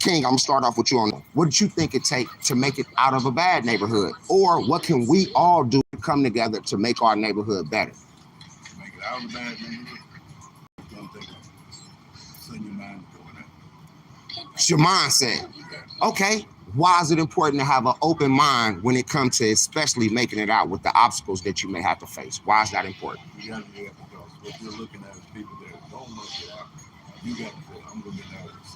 King, I'm gonna start off with you on what do you think it take to make it out of a bad neighborhood? Or what can we all do to come together to make our neighborhood better? Make it out of a bad neighborhood. Don't think send your mind going out. It's your mindset. Okay. Why is it important to have an open mind when it comes to especially making it out with the obstacles that you may have to face? Why is that important? You got to do that because what you're looking at is people that don't want to get out. You got to say, I'm going to get out of this.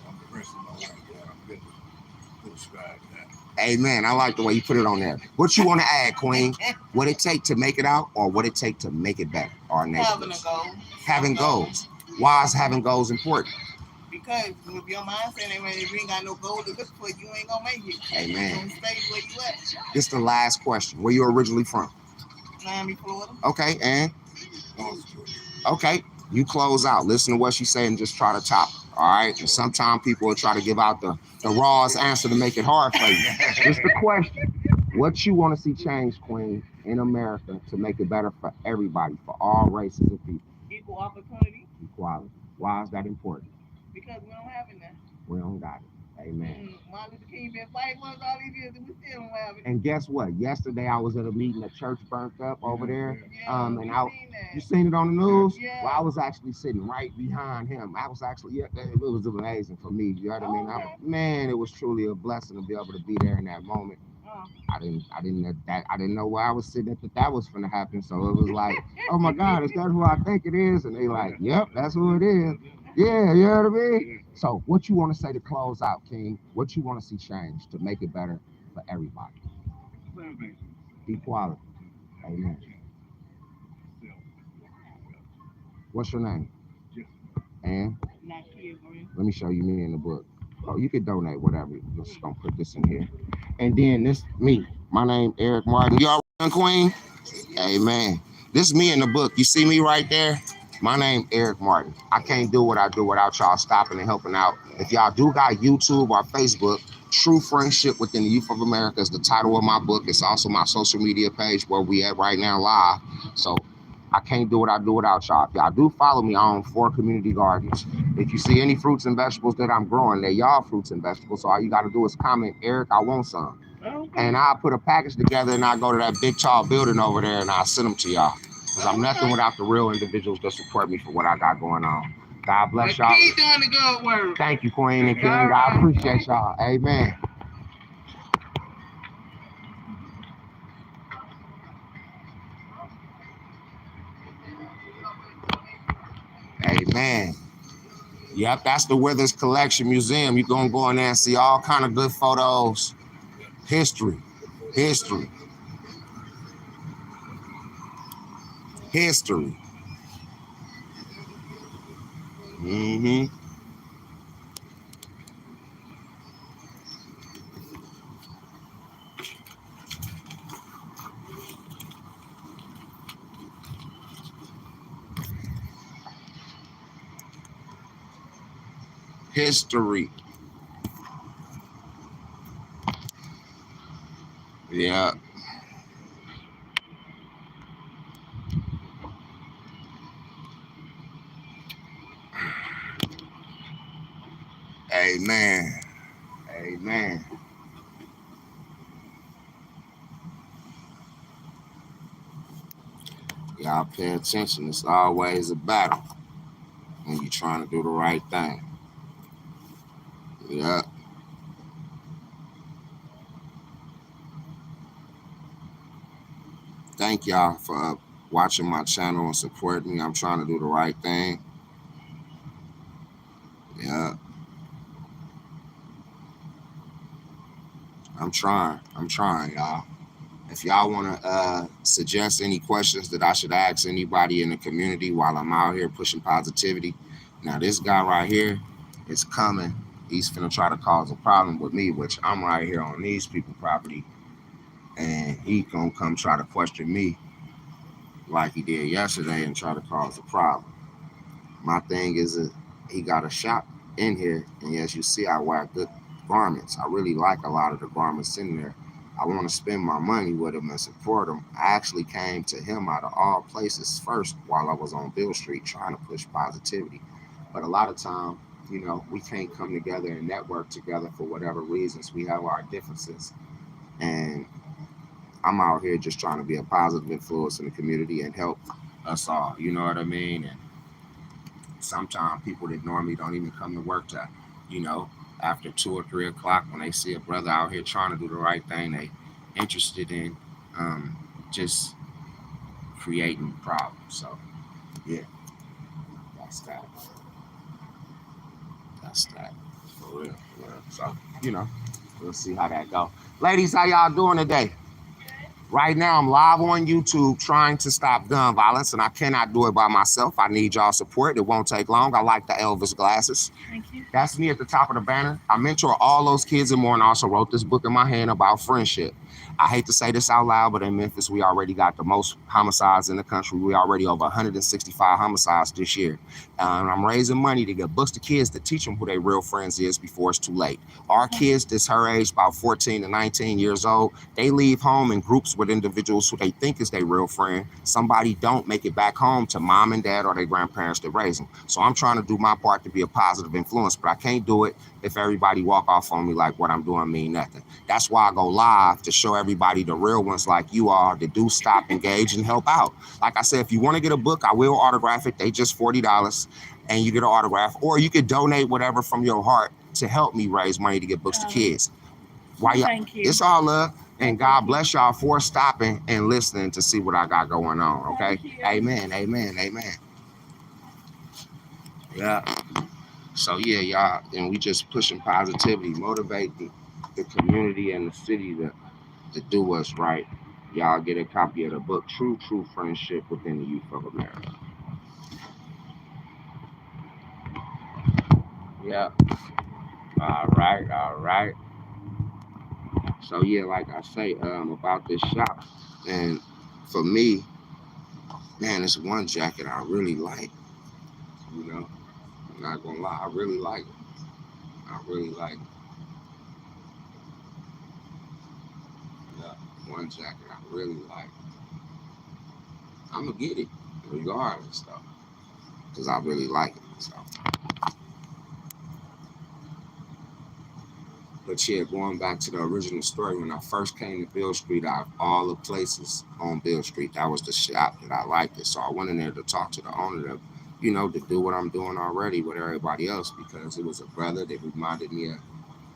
I'm pressing my way down. I'm going to put a stride down. Amen. I like the way you put it on there. What you want to add, Queen? What it take to make it out or what it take to make it better? Our Having a goal. Having goals. Why is having goals important? Because with your mindset, if you ain't got no goal to look for, you ain't gonna make it. Amen. You're gonna stay where you at. This is the last question. Where you originally from? Miami, Florida. Okay, and? Okay, you close out. Listen to what she said and just try to top it. All right. And sometimes people will try to give out the rawest answer to make it hard for you. Just the question. What you want to see change, Queen, in America to make it better for everybody, for all races of people? Equal opportunity. Equality. Why is that important? Because we don't have it now. We don't got it. Amen. Martin Luther King been fighting for us all these years and we still don't have it. And guess what? Yesterday I was at a meeting, the church burnt up over there. And you seen it on the news? Yeah. Well, I was actually sitting right behind him. I was actually, it was amazing for me. You know what I mean? Man, it was truly a blessing to be able to be there in that moment. I didn't know where I was sitting that was gonna happen. So it was like, oh my God, is that who I think it is? And they like, yep, that's who it is. Yeah, you know what I mean? So what you want to say to close out, King? What you want to see change to make it better for everybody? Equality. Amen. What's your name? And? Let me show you me in the book. Oh, you can donate whatever. Just gonna put this in here. And then this me. My name Eric Martin. Y'all Queen? Amen. This is me in the book. You see me right there? My name Eric Martin. I can't do what I do without y'all stopping and helping out. If y'all do got YouTube or Facebook, True Friendship Within the Youth of America is the title of my book. It's also my social media page where we at right now live. So I can't do what I do without y'all. If y'all do follow me, I own 4 community gardens. If you see any fruits and vegetables that I'm growing, they're y'all fruits and vegetables. So all you got to do is comment, Eric, I want some. Okay. And I'll put a package together and I'll go to that big tall building over there and I'll send them to y'all. Because I'm nothing without the real individuals that support me for what I got going on. God bless y'all. Keep doing the good work. Thank you, Queen and King. I appreciate y'all. Amen. Amen. Yep, that's the Withers Collection Museum. You're going to go in there and see all kind of good photos. History. History. History. Mm-hmm. History. Yeah. Amen. Amen. Y'all pay attention. It's always a battle when you're trying to do the right thing. Yeah. Thank y'all for watching my channel and supporting me. I'm trying to do the right thing. Yeah. I'm trying, y'all. If y'all want to suggest any questions that I should ask anybody in the community while I'm out here pushing positivity. Now, this guy right here is coming. He's finna try to cause a problem with me, which I'm right here on these people's property. And he gonna come try to question me like he did yesterday and try to cause a problem. My thing is that he got a shop in here. And as you see, I wear good garments. I really like a lot of the garments in there. I want to spend my money with him and support him. I actually came to him out of all places first while I was on Beale Street trying to push positivity. But a lot of time, you know, we can't come together and network together for whatever reasons. We have our differences. And I'm out here just trying to be a positive influence in the community and help us all. You know what I mean? And sometimes people that normally don't even come to work to, you know, after 2 or 3 o'clock when they see a brother out here trying to do the right thing, they interested in just creating problems. So yeah, that's that. That's that. For real. For real. So, you know, we'll see how that go. Ladies, how y'all doing today? Right now, I'm live on YouTube trying to stop gun violence, and I cannot do it by myself. I need y'all support. It won't take long. I like the Elvis glasses. Thank you. That's me at the top of the banner. I mentor all those kids and more, and also wrote this book in my hand about friendship. I hate to say this out loud, but in Memphis, we already got the most homicides in the country. We already over 165 homicides this year. And I'm raising money to get books to kids to teach them who their real friends is before it's too late. Our kids this her age, about 14 to 19 years old, they leave home in groups with individuals who they think is their real friend. Somebody don't make it back home to mom and dad or their grandparents that raised them. So I'm trying to do my part to be a positive influence, but I can't do it if everybody walk off on me like what I'm doing mean nothing. That's why I go live, to show everybody the real ones like you are that do stop, engage, and help out. Like I said, if you want to get a book, I will autograph it. They just $40 and you get an autograph, or you could donate whatever from your heart to help me raise money to get books to kids. Thank you. It's all love, and God bless y'all for stopping and listening to see what I got going on, okay? Amen, amen, amen. Yeah. So yeah, y'all, and we just pushing positivity, motivating the community and the city to do what's right. Y'all get a copy of the book, True Friendship Within the Youth of America. Yeah. All right. So yeah, like I say, about this shop, and for me, man, it's one jacket I really like. You know, I'm not gonna lie, I really like it. I really like it. Yeah, one jacket I really like. I'm gonna get it regardless, though, because I really like it. So. But yeah, going back to the original story, when I first came to Beale Street, out of all the places on Beale Street, that was the shop that I liked it. So I went in there to talk to the owner to, you know, to do what I'm doing already with everybody else, because it was a brother that reminded me of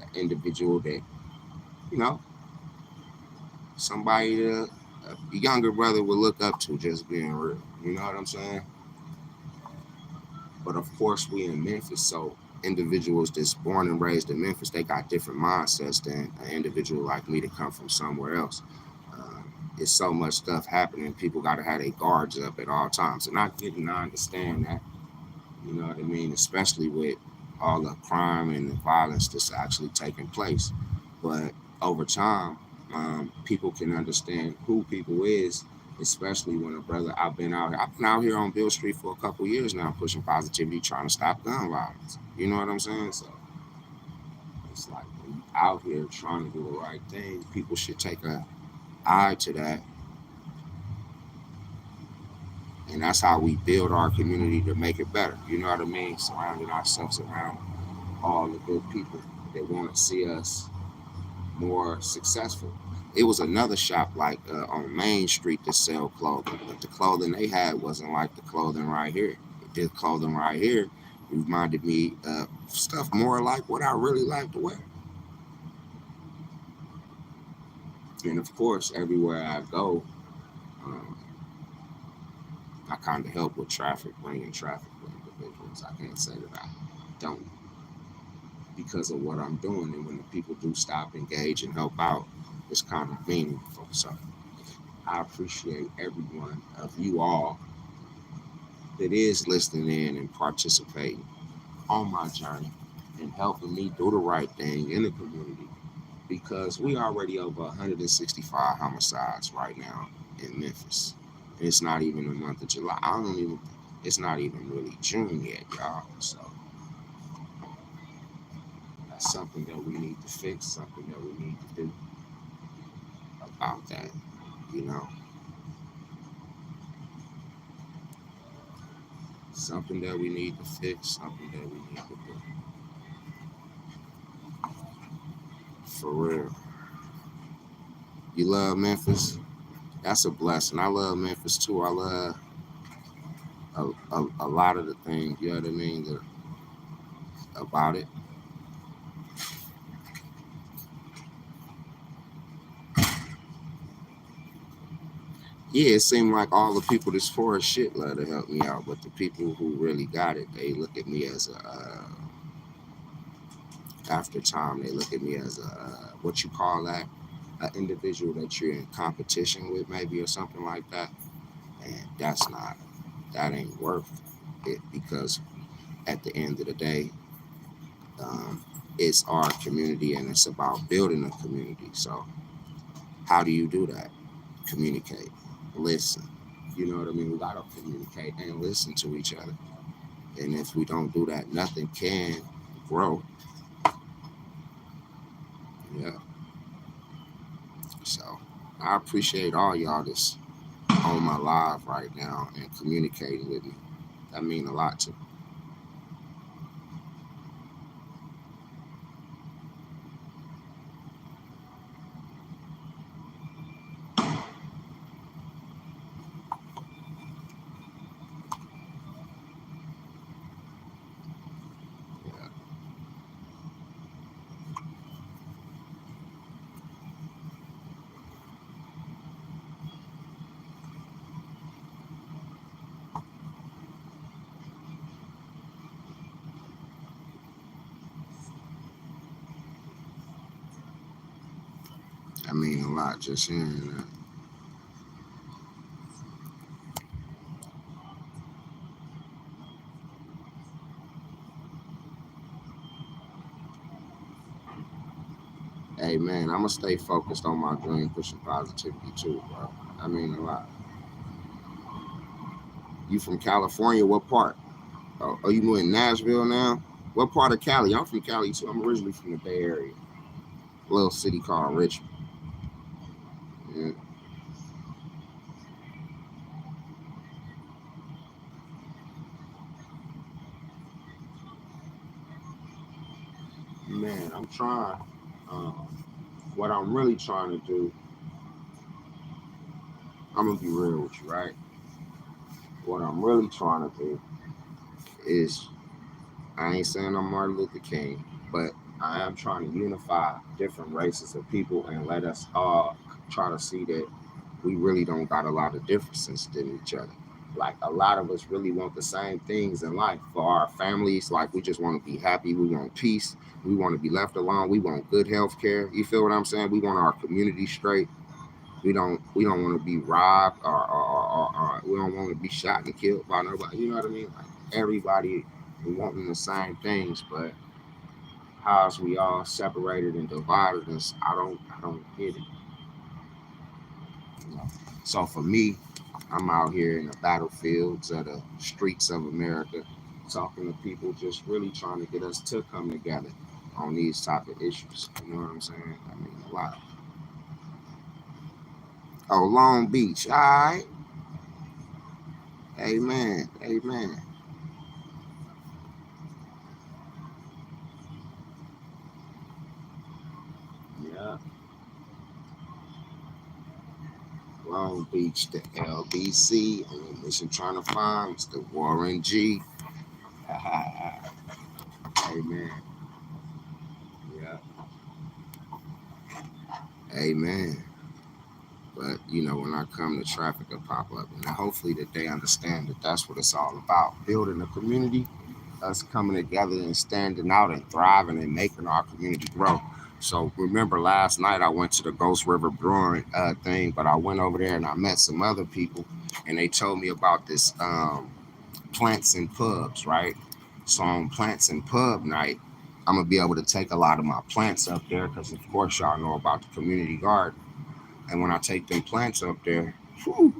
an individual that, you know, somebody that a younger brother would look up to, just being real. You know what I'm saying? But of course, we in Memphis, so individuals that's born and raised in Memphis, they got different mindsets than an individual like me that come from somewhere else. There's so much stuff happening. People got to have their guards up at all times. And I understand that. You know what I mean? Especially with all the crime and the violence that's actually taking place. But over time, people can understand who people is, especially when a brother. I've been out here on Beale Street for a couple years now, pushing positivity, trying to stop gun violence. You know what I'm saying? So it's like, when you out here trying to do the right thing, people should take a eye to that. And that's how we build our community to make it better. You know what I mean? Surrounding ourselves around all the good people that want to see us more successful. It was another shop like on Main Street that sell clothing, but the clothing they had wasn't like the clothing right here. This clothing right here reminded me of stuff more like what I really like to wear. And of course, everywhere I go, um, I kind of help with traffic, bringing traffic with individuals. I can't say that I don't, because of what I'm doing. And when the people do stop, engage, and help out, it's kind of meaningful. So I appreciate every one of you all that is listening in and participating on my journey and helping me do the right thing in the community, because we already over 165 homicides right now in Memphis. And it's not even the month of July. It's not even really June yet, y'all. So that's something that we need to fix, something that we need to do about that, you know. Something that we need to fix, something that we need to do. For real. You love Memphis? That's a blessing. I love Memphis too. I love a lot of the things, you know what I mean, about it. Yeah, it seemed like all the people that's for shit love to help me out, but the people who really got it, they look at me as a, after time, they look at me as a, what you call that, an individual that you're in competition with maybe or something like that. And that ain't worth it, because at the end of the day, it's our community and it's about building a community. So how do you do that? Communicate, listen. You know what I mean? We gotta communicate and listen to each other. And if we don't do that, nothing can grow. Yeah. So I appreciate all y'all that's on my live right now and communicating with me. That mean a lot to me. Yeah. That mean a lot just hearing that. Hey man, I'm gonna stay focused on my dream, pushing positivity too, bro. I mean a lot. You from California? What part? Oh, are you in Nashville now? What part of Cali? I'm from Cali too. I'm originally from the Bay Area, a little city called Richmond. Yeah. Man, I'm trying. What I'm really trying to do, I'm gonna be real with you, right? What I'm really trying to do is, I ain't saying I'm Martin Luther King, but I am trying to unify different races of people and let us all try to see that we really don't got a lot of differences than each other. Like a lot of us really want the same things in life for our families. Like we just want to be happy. We want peace. We want to be left alone. We want good health care. You feel what I'm saying? We want our community straight. We don't want to be robbed or we don't want to be shot and killed by nobody. You know what I mean? Like everybody we wanting the same things, but how's we all separated and divided us? I don't get it. You know? So for me, I'm out here in the battlefields of the streets of America, talking to people, just really trying to get us to come together on these type of issues. You know what I'm saying? I mean a lot. Oh, Long Beach. All right. Amen. Amen. Yeah. Long Beach, the LBC. On a mission trying to find Mr. Warren G. Amen. Yeah. Amen. But you know, when I come, the traffic will pop up, and hopefully that they understand that that's what it's all about: building a community, us coming together and standing out and thriving and making our community grow. So remember, last night I went to the Ghost River Brewing thing, but I went over there and I met some other people, and they told me about this plants and pubs, right? So on plants and pub night, I'm gonna be able to take a lot of my plants up there because, of course, y'all know about the community garden. And when I take them plants up there, whew,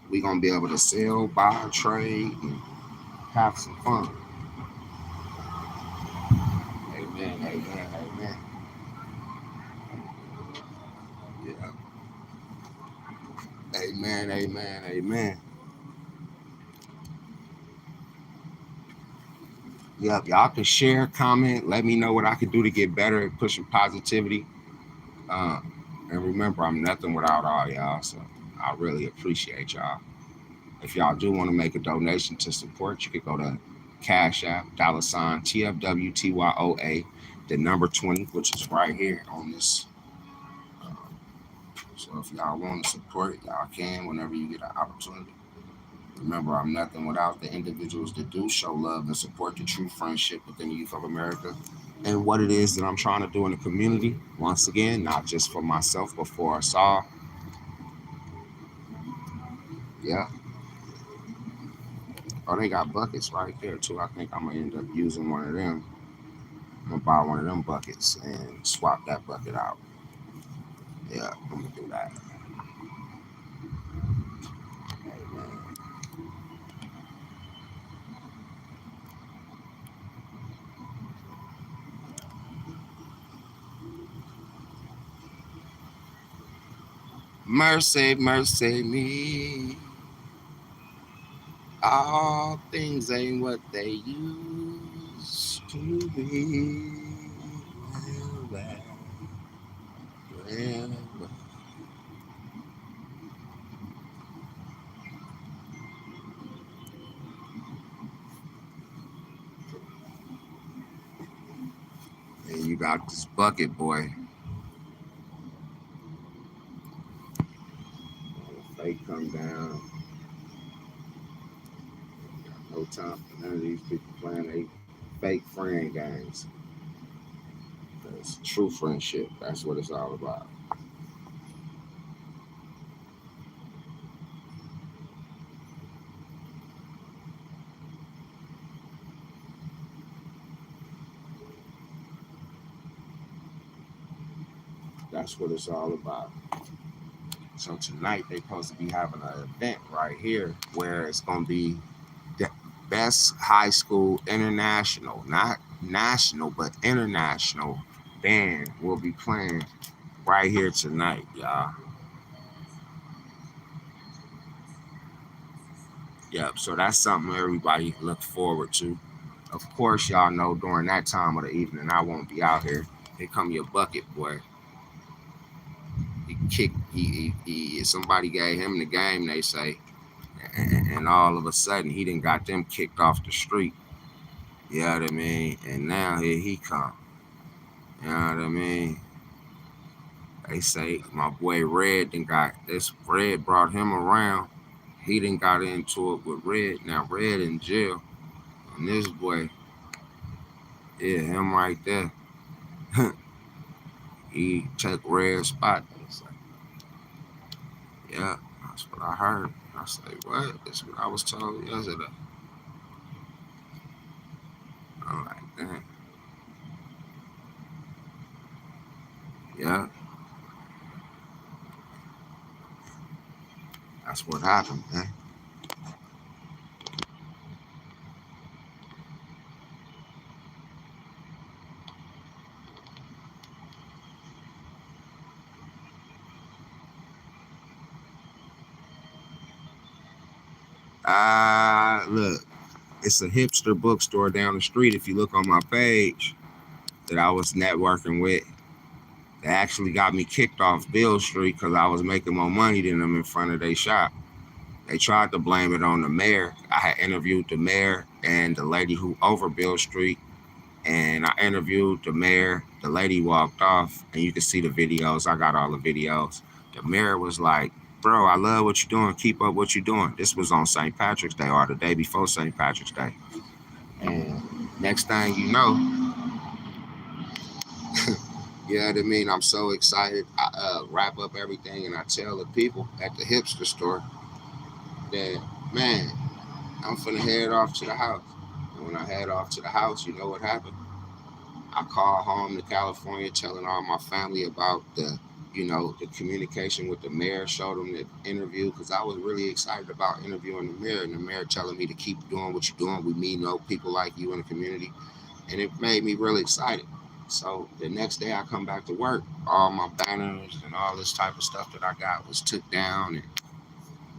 we gonna be able to sell, buy, trade, and have some fun. Amen, amen, amen. Yeah. Amen, amen, amen. Yep, y'all can share, comment, let me know what I can do to get better at pushing positivity. Uh, and remember, I'm nothing without all y'all. So I really appreciate y'all. If y'all do want to make a donation to support, you could go to Cash App, $ tfwtyoa, the number 20, which is right here on this. So if y'all want to support, y'all can whenever you get an opportunity. Remember, I'm nothing without the individuals that do show love and support the true friendship within the youth of America and what it is that I'm trying to do in the community. Once again, not just for myself, but for us all. Yeah. Oh, they got buckets right there too. I think I'm gonna end up using one of them. I'm gonna buy one of them buckets and swap that bucket out. Yeah, I'm gonna do that. Mercy, mercy me. All things ain't what they used to be. Well, well, well. And you got this bucket, boy. They come down. No time for none of these people playing they fake friend games. It's true friendship. That's what it's all about. That's what it's all about. So tonight they supposed to be having an event right here where it's gonna be the best high school international, not national, but international band will be playing right here tonight, y'all. Yep. So that's something everybody look forward to. Of course, y'all know during that time of the evening I won't be out here. Here come your bucket boy. He kicked. Somebody gave him the game. They say, and all of a sudden he done got them kicked off the street. You know what I mean? And now here he come. You know what I mean? They say my boy Red done got this. Red brought him around. He done got into it with Red. Now Red in jail. And this boy, yeah, him right there. He took Red's spot. Yeah, that's what I heard. I say, what? That's what I was told yesterday. I'm like, damn. Yeah, that's what happened, man. Look, it's a hipster bookstore down the street. If you look on my page that I was networking with, they actually got me kicked off Beale Street because I was making more money than them in front of their shop. They tried to blame it on the mayor. I had interviewed the mayor and the lady who over Beale Street, and I interviewed the mayor. The lady walked off, and you can see the videos. I got all the videos. The mayor was like, bro, I love what you're doing. Keep up what you're doing. This was on St. Patrick's Day or the day before St. Patrick's Day. And next thing you know, you know what I mean? I'm so excited. I wrap up everything and I tell the people at the hipster store that, man, I'm finna head off to the house. And when I head off to the house, you know what happened? I called home to California telling all my family about the communication with the mayor, showed them the interview because I was really excited about interviewing the mayor and the mayor telling me to keep doing what you're doing. We know people like you in the community. And it made me really excited. So the next day I come back to work, all my banners and all this type of stuff that I got was took down. And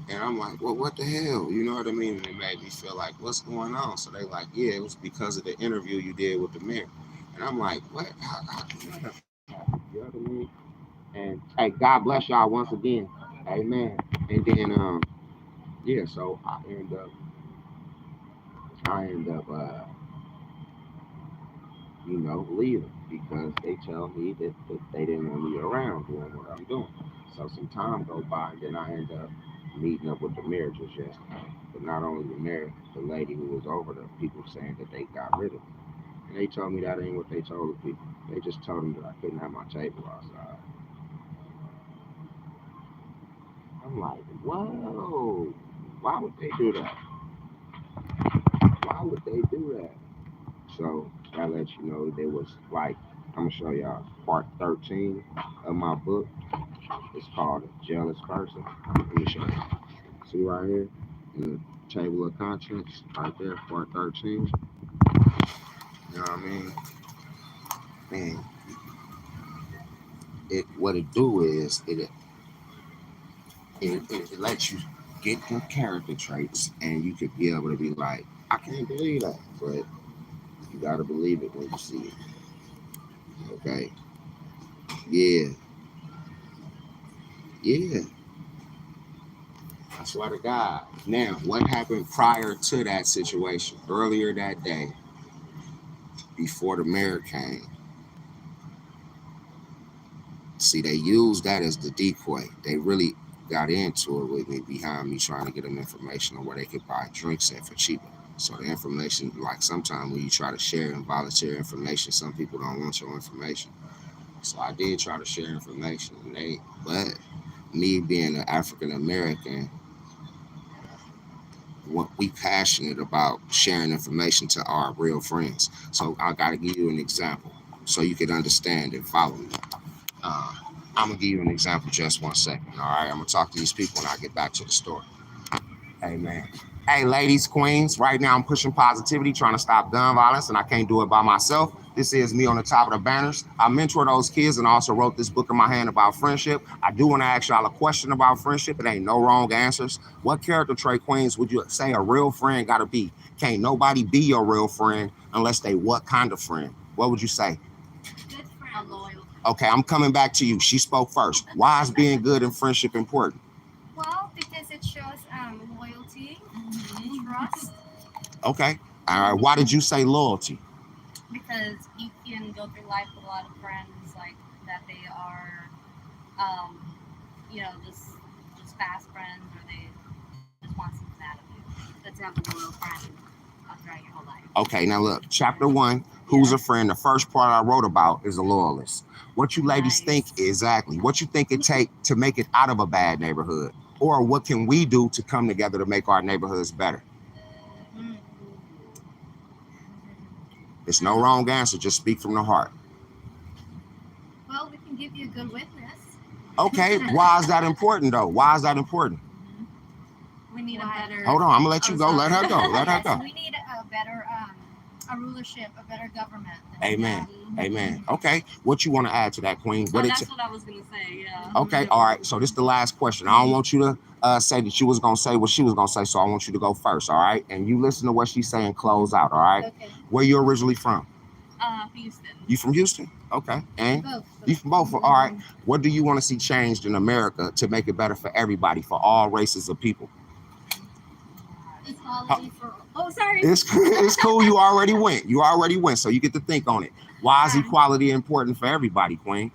And I'm like, well, what the hell? You know what I mean? And it made me feel like, what's going on? So they like, yeah, it was because of the interview you did with the mayor. And I'm like, what? How can that happen? You know what I mean? And hey, God bless y'all once again. Amen. And then yeah, so I end up leaving because they tell me that they didn't want me around doing what I'm doing. So some time go by, and then I end up meeting up with the mayor just yesterday. But not only the mayor, the lady who was over the people saying that they got rid of me. And they told me that ain't what they told the people. They just told them that I couldn't have my table outside. I'm like, whoa, why would they do that? Why would they do that? So that lets you know there was like, I'm gonna show y'all part 13 of my book. It's called A Jealous Person. Let me show you. See right here in the table of contents, right there, part 13. You know what I mean? And what it do is it lets you get the character traits, and you could be able to be like, I can't believe that, but you gotta believe it when you see it. Okay? Yeah, yeah. I swear to God. Now, what happened prior to that situation? Earlier that day, before the mayor came, see, they used that as the decoy. They really got into it with me behind me trying to get them information on where they could buy drinks at for cheaper. So the information, like sometimes when you try to share and volunteer information, some people don't want your information. So I did try to share information, but me being an African American, we passionate about sharing information to our real friends. So I got to give you an example so you can understand and follow me. Uh, I'm gonna give you an example just 1 second. All right, I'm gonna talk to these people when I get back to the store. Hey man. Hey ladies, queens. Right now I'm pushing positivity, trying to stop gun violence, and I can't do it by myself. This is me on the top of the banners. I mentor those kids and also wrote this book in my hand about friendship. I do want to ask y'all a question about friendship. It ain't no wrong answers. What character trait, queens, would you say a real friend gotta be? Can't nobody be your real friend unless they what kind of friend? What would you say? Good friend. Loyal. Okay, I'm coming back to you. She spoke first. Why is being good in friendship important? Well, because it shows loyalty, trust. Okay. All right. Why did you say loyalty? Because you can go through life with a lot of friends like that. They are, just fast friends, or they just want something out of you. That's having a loyal friend throughout your whole life. Okay. Now look, chapter 1. Who's a friend? The first part I wrote about is a loyalist. What you ladies think exactly? What you think it take to make it out of a bad neighborhood, or what can we do to come together to make our neighborhoods better? There's no wrong answer. Just speak from the heart. Well, we can give you a good witness. Okay. Why is that important though? Why is that important? We need a better. Hold on. I'm gonna let you go. Let her go. Let her go. We need a better a rulership, a better government. Amen. Amen. Okay. What you want to add to that, Queen? That's what I was gonna say. Yeah. Okay. All right. So this is the last question. I don't want you to say that you was gonna say what she was gonna say. So I want you to go first. All right. And you listen to what she's saying. Close out. All right. Okay. Where you originally from? Houston. You from Houston? Okay. And both. you from both. All right. What do you want to see changed in America to make it better for everybody, for all races of people? Equality for. Oh, sorry. It's cool. You already went. You already went. So you get to think on it. Why is equality important for everybody, Queen?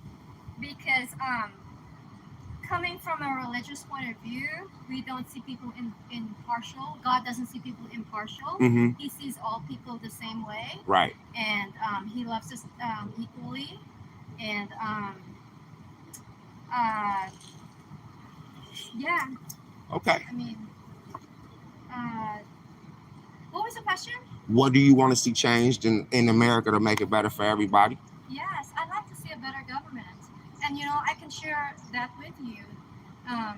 Because coming from a religious point of view, we don't see people impartial. God doesn't see people impartial. Mm-hmm. He sees all people the same way. Right. And he loves us equally. And yeah. Okay. I mean, what was the question? What do you want to see changed in America to make it better for everybody? Yes, I'd like to see a better government. And, I can share that with you. I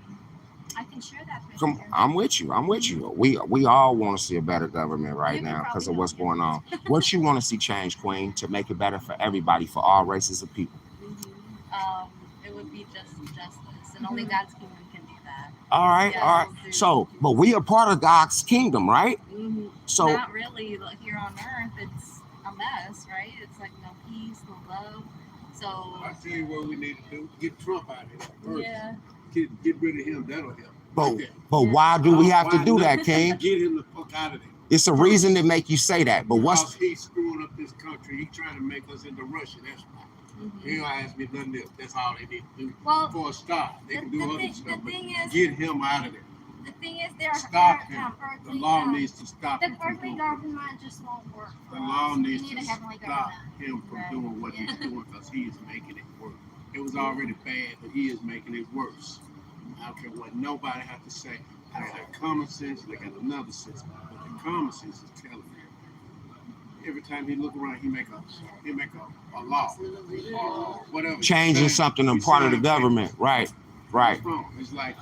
can share that with you. I'm with you. I'm with you. We all want to see a better government right now because of what's going on. What you want to see change, Queen, to make it better for everybody, for all races of people? It would be justice, and only God's kingdom can do that. All right, Yeah, all right. So, but we are part of God's kingdom, right? Mm-hmm. So not really. Like, here on earth, it's a mess, right? It's like no peace, no love. So I tell you what we need to do: get Trump out of here first. yeah. Get rid of him. That'll help. but why do we have to do that, King? Get him the fuck out of there. It's a reason to make you say that. But Because he's screwing up this country. He's trying to make us into Russia. That's why. Mm-hmm. He don't ask me nothing else. That's all they need to do. Well, For a start, they can do other stuff. The But thing is, get him out of there. the thing is, they're Stop him. earthly, The law needs to stop the him from earthly doing it. government just won't work. For The us. law We needs need to a heavenly stop government. him from Right. doing what he's doing because he is making it work. It was already bad, but he is making it worse. I don't care what nobody have to say. I got common sense, they got another sense. But the common sense is telling me. Every time he look around, he make a law. Whatever. changing something in part of the government, right? Right. It's wrong. It's like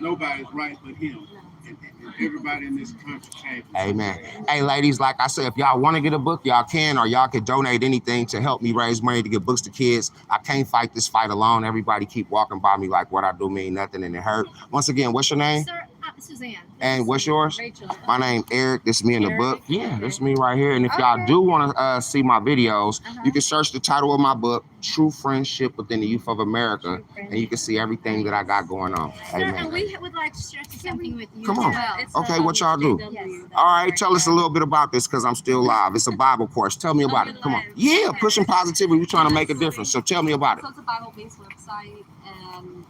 nobody's right but him. And everybody in this country came from Amen. somewhere. Hey, ladies, like I said, if y'all want to get a book, y'all can, or y'all can donate anything to help me raise money to get books to kids. I can't fight this fight alone. Everybody keep walking by me like what I do mean nothing and it hurt. Once again, what's your name? Sir, Suzanne. And what's yours? Rachel. My name Eric. This is me in the Eric? book. Yeah, Okay. this is me right here. And if y'all do want to see my videos, Uh-huh. you can search the title of my book, True Friendship Within the Youth of America, and you can see everything that I got going on. Sir, and Amen. we would like to share something with you. Come on. as well. It's, Okay, what y'all do? JW. All right, tell us a little bit about this because I'm still live. It's a Bible course. Tell me about it. Come on. Yeah, pushing positivity. We're trying to make a difference. So tell me about it. So it's a Bible-based website, and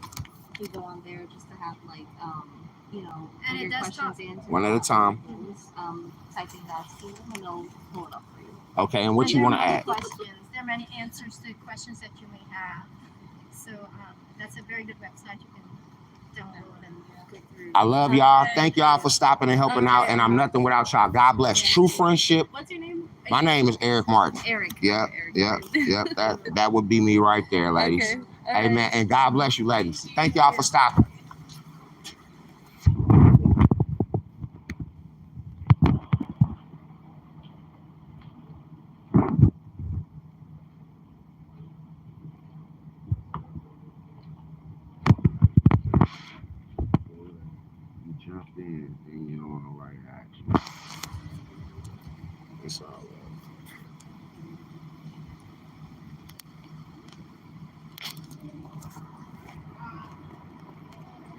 you go on there just to have like And your it does questions answered. One at a time. Type in God's kingdom, and they'll pull it up for you. Okay, and what And you there want to are many add? questions. There are many answers to questions that you may have. So that's a very good website you can download and go through. I love y'all. Thank y'all for stopping and helping out. And I'm nothing without y'all. God bless. True friendship. What's your name? My name is Eric Martin. Eric. Yep, Eric yep, Martin. yep. That would be me right there, ladies. Okay. All right. Amen. And God bless you, ladies. Thank y'all for stopping. You jumped in and you don't know right action. It's all right.